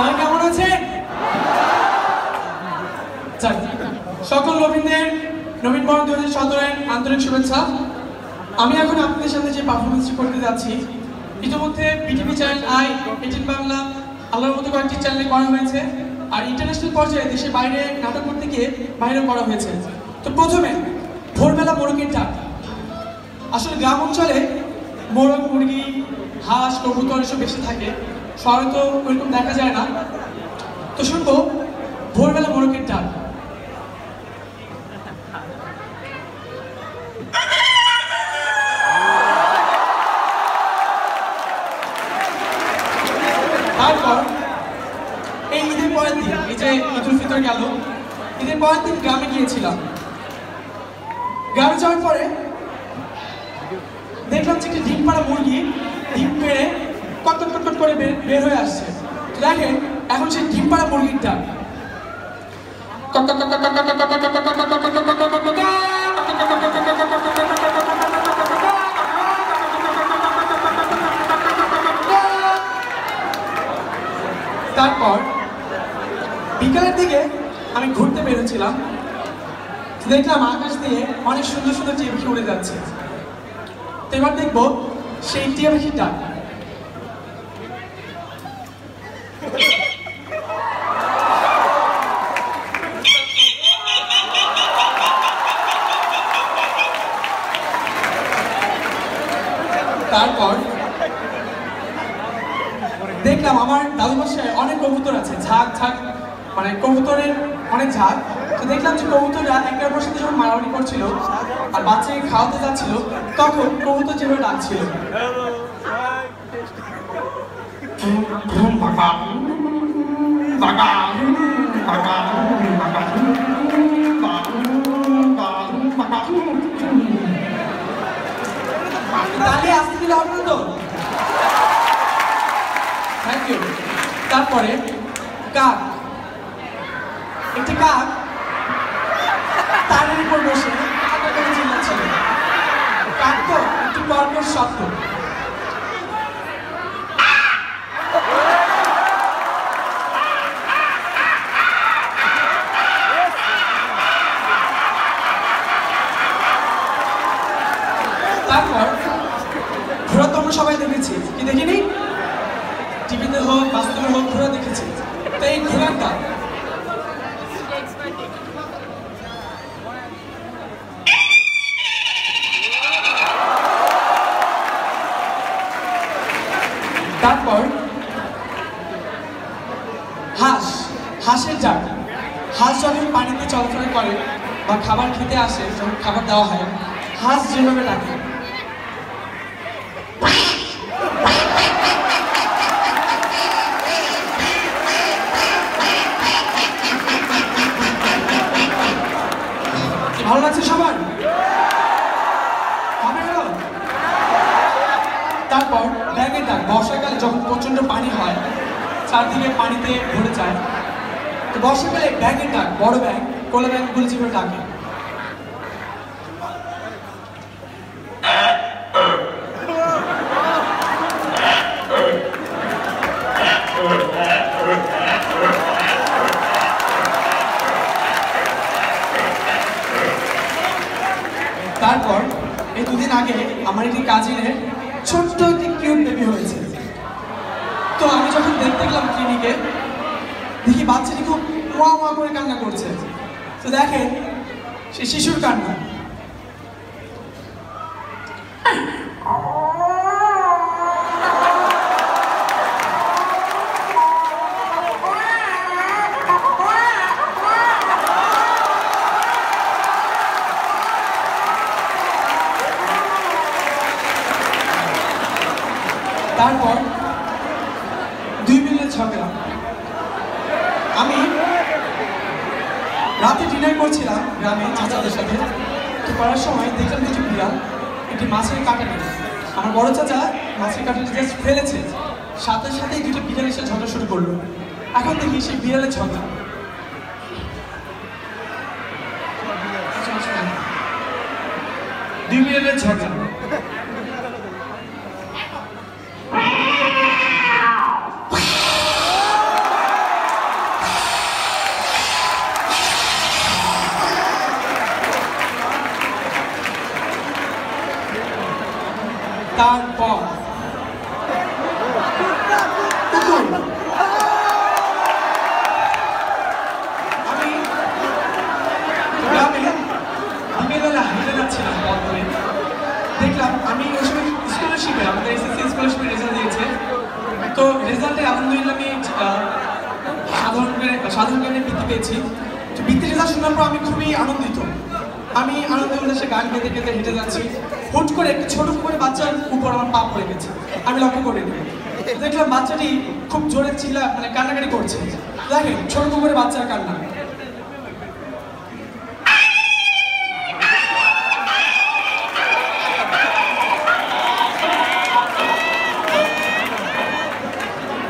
সবাই কেমন আছেন? সকল নবীনদের নবীন বরণ 2017-এর আন্তরিক শুভেচ্ছা। আমি এখন আপনাদের সামনে যে পারফরমেন্সটি করতে যাচ্ছি, ইতিমধ্যে BTV channel I, ATN Bangla, আল্লাহর মতো কয়েকটি চ্যানেলে করা হয়েছে, আর ইন্টারন্যাশনাল পর্যায়ে দেশের বাইরে নাটক করতে গিয়ে বাইরেও করা হয়েছে। তো প্রথমে ভোরবেলা মোরগের ডাক। আসলে গ্রাম অঞ্চলে মোরগ, মুরগি, হাঁস, কবুতর এসব বেশি থাকে, শহরে তো ওইরকম দেখা যায় না। তো শুনবো ভোরবেলা মোরগের ডাক। তারপর এই ঈদের পরের দিন, এই যে ঈদ উল ফিতর গেল, ঈদের পরের দিন গ্রামে গিয়েছিলাম। গ্রামে যাওয়ার পরে দেখলাম যে একটি ডিম পাড়া মুরগি ডিম পেড়ে কটকট কটকট করে বের হয়ে আসছে। দেখেন এখন সেই ডিম পাড়া মুরগির ডাক। তারপর বিকালের দিকে আমি ঘুরতে বেরোচ্ছিলাম, দেখলাম আকাশ দিয়ে অনেক সুন্দর সুন্দর টিয়া পাখি উড়ে যাচ্ছে। তো এবার দেখবো সেই টিয়া পাখির ডাক। তারপর দেখলাম আমার দাদু বাসায় অনেক কবুতর আছে, ঝাঁক ঝাঁক, মানে কবুতরের অনেক ঝাঁক। তো দেখলাম যে কবুতররা একে অপরের সাথে যখন মারামারি করছিল আর বাচ্চাকে খাওয়াতে যাচ্ছিল, তখন কবুতর যেভাবে ডাকছিল, তাহলে আসতে দিলে হবে না তো? Thank you. তারপরে কাক, একটি কাক তারের উপর বসে চিল্লাচ্ছিল। কাক তো একটু কর্কশ শব্দ। তারপর ঘোড়া তো আমরা সবাই দেখেছি, কি দেখিনি? টিভিতে হোক, বাস্তবে হোক, ঘোড়া দেখেছি। তো এই ঘোড়াটা তারপর হাঁস, হাঁসের ডাক। হাঁস যখন পানিতে চলাচল করে বা খাবার খেতে আসে, যখন খাবার দেওয়া হয়, হাঁস যেভাবে ডাকে। ভালো লাগছে সবার? তারপর ব্যাঙের ডাক। বর্ষাকালে যখন প্রচন্ড পানি হয়, চারদিকে পানিতে ভরে যায়, তো বর্ষাকালে ব্যাঙের ডাক, বড় ব্যাঙ, কোলা ব্যাঙগুলো যেভাবে ডাকে। তারপর এই দুদিন আগে আমার একটি কাজিনের ছোট্ট একটি কিউট বেবি হয়েছে। তো আমি যখন দেখতে গেলাম ক্লিনিকে, দেখি বাচ্চাটি খুব ওয়া ওয়া করে কান্না করছে। তো দেখেন সে শিশুর কান্না। তারপর দুই মিনিটের ঝগড়া। আমি রাতে ডিনার করছিলাম গ্রামে চাচাদের সাথে। তো করার সময় দেখলাম দুটি বিড়াল একটি মাছের কাঁটা নিয়ে, আমার বড় চাচা মাছের কাঁটাটি জাস্ট ফেলেছে, সাথে সাথেই দুটো বিড়াল এসে ঝগড়া শুরু করলো। এখন দেখি সেই বিড়ালের ঝগড়া। দুই বিড়ালের ঝগড়া। তারপর আমি গ্রামে বিকেলবেলা হেঁটে যাচ্ছিলাম পথ ধরে, দেখলাম আমি ওই সময় স্কলারশিপে আমাদের এসএসসি স্কলারশিপের রেজাল্ট দিয়েছে। তো রেজাল্টে আলহামদুলিল্লাহ আমি সাধারণ জ্ঞানে বৃত্তি পেয়েছি। তো বৃত্তি রেজাল্ট শোনার পর আমি খুবই আনন্দিত। আমি আনন্দের উল্লাসে গান গেতে গেতে হেঁটে যাচ্ছি, হুট করে একটি ছোট করে বাচ্চার উপর আমার পা পড়ে গেছে। আমি লক্ষ্য করিনি, দেখলাম বাচ্চাটি খুব জোরে কান্নাকাটি করছে। দেখেন ছোট করে বাচ্চার কান্না।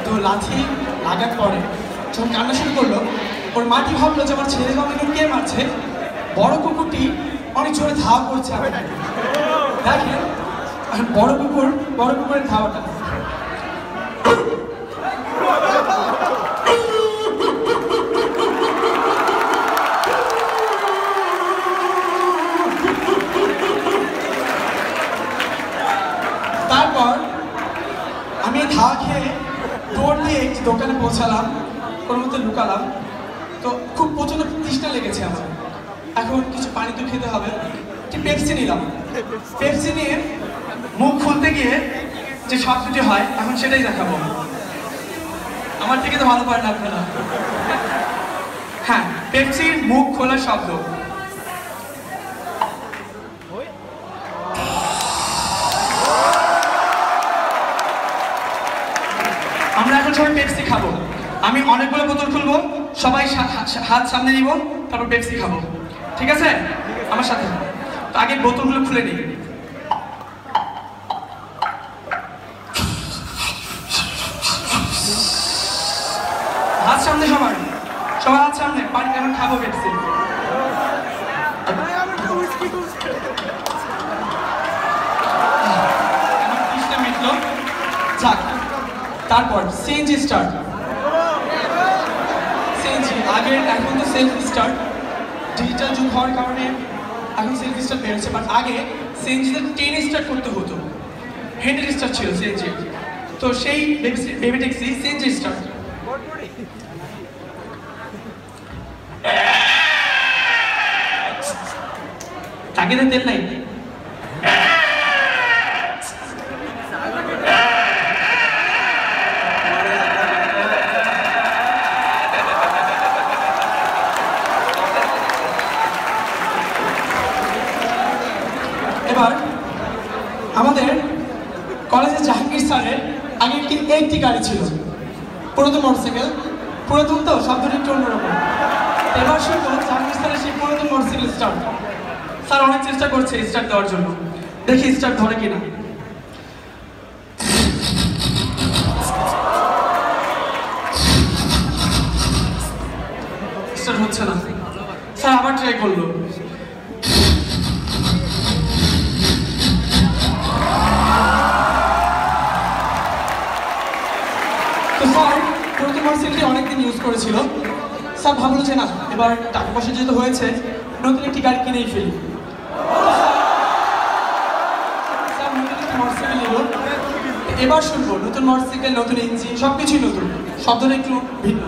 তো লাথি লাগার পরে যখন কান্না শুরু করলো, ওর মাটি ভাবলো যে আমার ছেলে আমাকে কে মারছে। বড় কুকুরটি অনেক জোরে ধাওয়া করছে আমাকে। দেখেন বড় কুকুরের ধাওয়াটা। তারপর আমি ধাওয়া খেয়ে দৌড় দিয়ে একটি দোকানে পৌঁছালাম, কোনো মতো লুকালাম। তো খুব প্রচন্ড তৃষ্ণা লেগেছে আমার, এখন কিছু পানি তো খেতে হবে। একটি পেপসি নিলাম, পেপসি নিয়ে মুখ খুলতে গিয়ে যে শব্দটি হয় এখন সেটাই দেখাবো। আমার থেকে তো ভালো পারেন আপনারা। হ্যাঁ, পেপসির মুখ খোলার শব্দ। আমরা এখন সবাই পেপসি খাবো। আমি অনেকগুলো বোতল খুলবো, সবাই হাত সামনে নিব, তারপর পেপসি খাবো। ঠিক আছে? আমার সাথে। তো আগে বোতলগুলো খুলে নিই। হাত সামনে সবার, সবার হাত সামনে। পানি এখন খাবো পেপসি। মিটলো, যাক। তারপর সিএনজি স্টার্ট। সিএনজি আগে, এখন তো সেলফ স্টার্ট, ডিজিটাল যুগ হওয়ার কারণে এখন সেলফ স্টার্ট বেরোচ্ছে। বাট আগে সিএনজিতে টেনে স্টার্ট করতে হতো, হ্যান্ডেল স্টার্ট ছিল সিএনজি। তো সেই বেবি ট্যাক্সি সিএনজি স্টার্ট। টাকিতে তেল নাই। এবার আমাদের কলেজে জাহাঙ্গীর স্যারের আগে একটি গাড়ি ছিল, পুরাতন মোটরসাইকেল। পুরাতন তো শব্দটি একটু অন্যরকম। এবার শুনবো জাহাঙ্গীর স্যারের সেই পুরাতন মোটরসাইকেল স্টার্ট। স্যার অনেক চেষ্টা করছে স্টার্ট দেওয়ার জন্য, দেখি স্টার্ট ধরে কিনা। স্টার্ট হচ্ছে না। স্যার আবার ট্রাই করলো। তো স্যার পুরাতন মোটরসাইকেলটি অনেকদিন ইউজ করেছিল। স্যার ভাবলো যে না, এবার টাকা পয়সা যেহেতু হয়েছে, নতুন একটি গাড়ি কিনেই ফেলি। স্যার নতুন একটি মোটরসাইকেল নিল। এবার শুনবো নতুন মোটরসাইকেল, নতুন ইঞ্জিন, সবকিছুই নতুন, শব্দটা একটু ভিন্ন।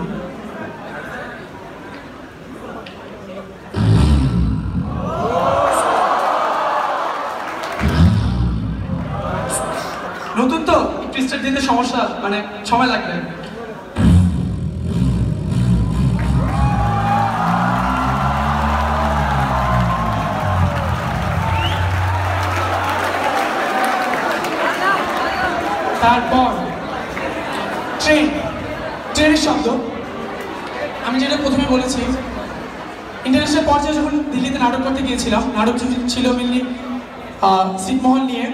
নতুন তো একটু স্টার্ট দিতে সমস্যা, সময় লাগবে। তারপর ট্রেনের শব্দ। আমি যেটা প্রথমে বলেছি, ইন্টারন্যাশনাল পর্যায়ে যখন দিল্লিতে নাটক করতে গিয়েছিলাম, নাটক ছিল মেনলি ছিটমহল নিয়ে।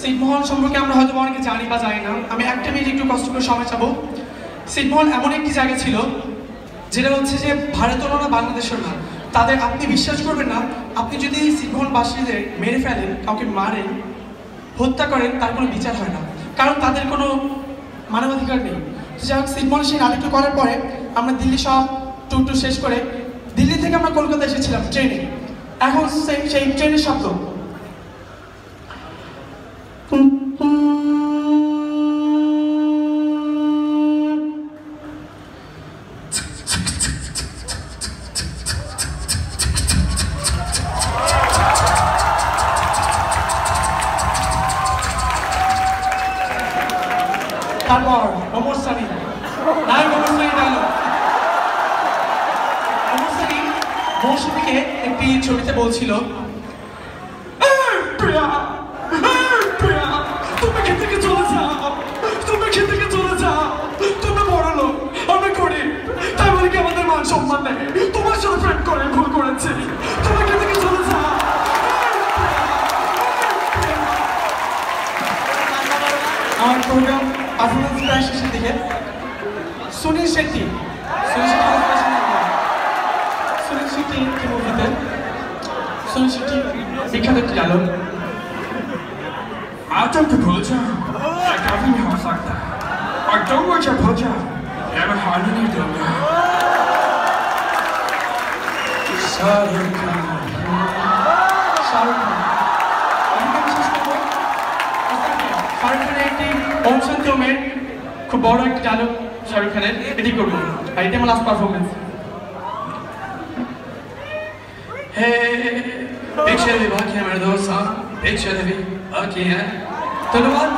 ছিটমহল সম্পর্কে আমরা হয়তো অনেকে জানি বা জানি না। আমি একটা মিনিট একটু কষ্ট করে সময় চাবো। ছিটমহল এমন একটি জায়গা ছিল যেটা হচ্ছে যে ভারতের না, বাংলাদেশের না। তাদের, আপনি বিশ্বাস করবেন না, আপনি যদি ছিটমহলবাসীদের মেরে ফেলেন, কাউকে মারেন, হত্যা করেন, তার কোনো বিচার হয় না, কারণ তাদের কোনো মানবাধিকার নেই। যাই হোক, ছিটমহল সেই নাটকটা করার পরে আমরা দিল্লি সব ট্যুর শেষ করে দিল্লি থেকে আমরা কলকাতা এসেছিলাম ট্রেনে। এখন সেই ট্রেনের শব্দ। তারপর ওমর সানি নায়ক ওমর সানি ডায়লগ। ওমর সানি মৌসুমীকে একটি ছবিতে বলছিল, প্রিয়া প্রিয়া তুমি খেতে থেকে চলে যাও, তুমি খেতে থেকে চলে যাও, তুমি বড় লোক আমি করি, তাই বলে কি আমাদের মান সম্মান নেই? তোমার সাথে প্রেম করে ভুল করেছি, তুমি খেতে থেকে চলে যাও। আমার প্রোগ্রাম পারফরমেন্স প্রায় শেষের দিকে। সুনীল শেট্টি কি মুভিতে সুনীল শেট্টি বিখ্যাত একটি ডায়লগ, आजम की भोजा कभी नहीं हो सकता और तुम मुझे भोजा मैं हानि नहीं दूंगा। শাহরুখ খান শাহরুখ খানের একটি ওম শান্তি ওমের খুব বড় একটি ডায়লগ শাহরুখ খানের, এটি করবো আর এটা আমার লাস্ট পারফরমেন্স। পিকচার भी बाकी है मेरे दोस्त, पिक्चर भी बाकी है। धन्यवाद।